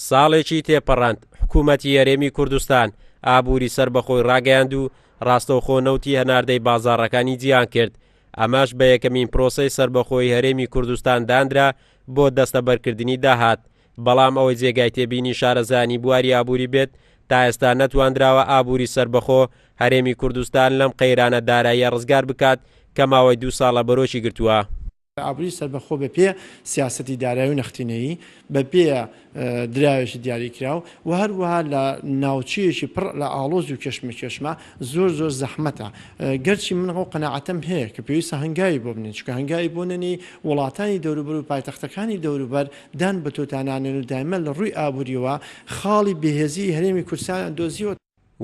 ساڵێکی تێپەڕاند حکومەتی هەرێمی کوردستان ئابووری سربەخۆی ڕاگەیاند و ڕاستەوخۆ نەوتی هەناردەی بازاڕەکانی جیان کرد. ئەمەش بە یەکەمین پرۆسەی سربەخۆی هەرێمی کوردستان دانرا بۆ دەستەبەرکردنی داهات، بەڵام ئەوەی جێگای تێبینی شارەزانی بواری ئابووری بێت تا ئێستا نەتواندراوە ئابووری سربەخۆ هەرێمی کوردستان لەم قەیرانە دارایی ڕزگار بکات کە ماوەی 2 ساڵە بەرۆشی گرتووە. ئابووری سربەخۆ بەپێ سیاسەتی دارایی و نەختینەیی بەپێ دراوێکی دیاریکراو و هەروەها لە ناوچەیەکی پڕ لە ئاڵۆز و کێشمە زۆر زەحمەتە. گەرچی من ئەو قەناعەتم هەیە کە پێویستە هەنگاوی بۆ بنێن، چونکە هەنگاوی بۆ نەنی وڵاتانی دەوروبەر و پایتەختەکانی دەوروبەر دان بە تۆتانانێن و دایمە لە ڕووی ئابووریەوە خاڵی بێهێزی هەرێمی کوردستان دۆزیوە.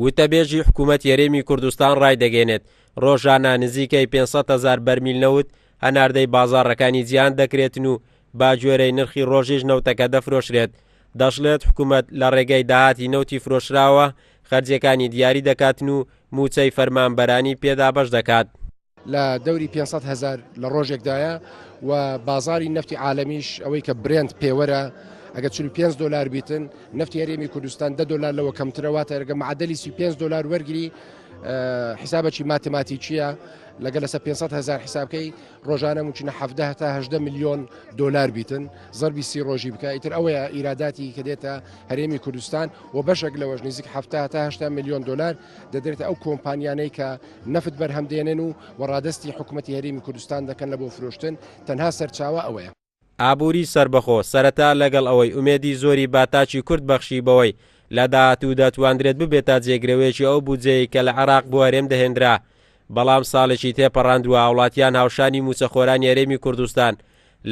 وتەبیژی حکومەت هەرێمی کوردستان ڕای دەگەێنێت ڕۆژانە نزیکەی 500,000 بەرمیل نەوت هەناردەی بازاڕەکانی جیان دەکرێتن و با گوێرەی نرخی ڕۆژیش نەوتەکە دەفرۆشرێت. دەشڵێت حکومەت لە ڕێگەی داهاتی نەوتی فرۆشراوە خەرجیەکانی دیاری دەکاتن و موچەی فەرمانبەرانی پێدا بەش دەکات. لە دەوری 500,000 لە ڕۆژێکدایە و بازاری نەفتی عالەمیش ئەوەی کە برێند پێوەرە ئەگە 45 دلار بیتن نەفتی هەرێمی کوردستان 10 دلار لەوە کەمترەواتە ئەگە معدەلی 35 دلار وەرگری حسابەکی ماتماتیکیە لەگەڵ لەسەر 500,000 حسابکەی ڕۆژانە ممکنە 17 تا 18 میلیۆن دلار بیتن زەربی 30 ڕۆژی بکە. ئیتر ئەوەیە ئیراداتی کە دێتە هەرێمی کوردستان و بەشێک لەوەش نزیک 70 تا 80 میلیۆن دلار دەدرێتە ئەو کۆمپانیانەی کە نەفت بەرهەمدێنن و وەڕادەستی حکومەتی هەرێمی کوردستان دەکەن لە بۆ فرۆشتن. تەنها سەرچاوە ئەوەیە. ئابووری سربەخۆ سەرەتا لەگەڵ ئەوەی ئومێدی زۆری باتاچی کورد بەخشی بەوەی لە داهاتوو دەتوانرێت ببێتە جێگرەوەیەکی ئەو بودجەیە کە لە عێراق بۆ هەرێم دەهێنرا، بەڵام ساڵێکی تێپەڕاندووە وڵاتیان هاوشانی موچەخۆرانی هەرێمی کوردستان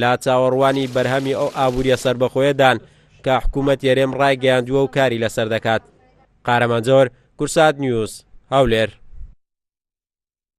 لا چاوەڕوانی بەرهەمی ئەو ئابووریە سربەخۆیەدان کە حکومەت هەرێم ڕایگەیاندووە و کاری لەسەر دەکات. قارەمانجۆر، کوردسات نیوز، هەولێر.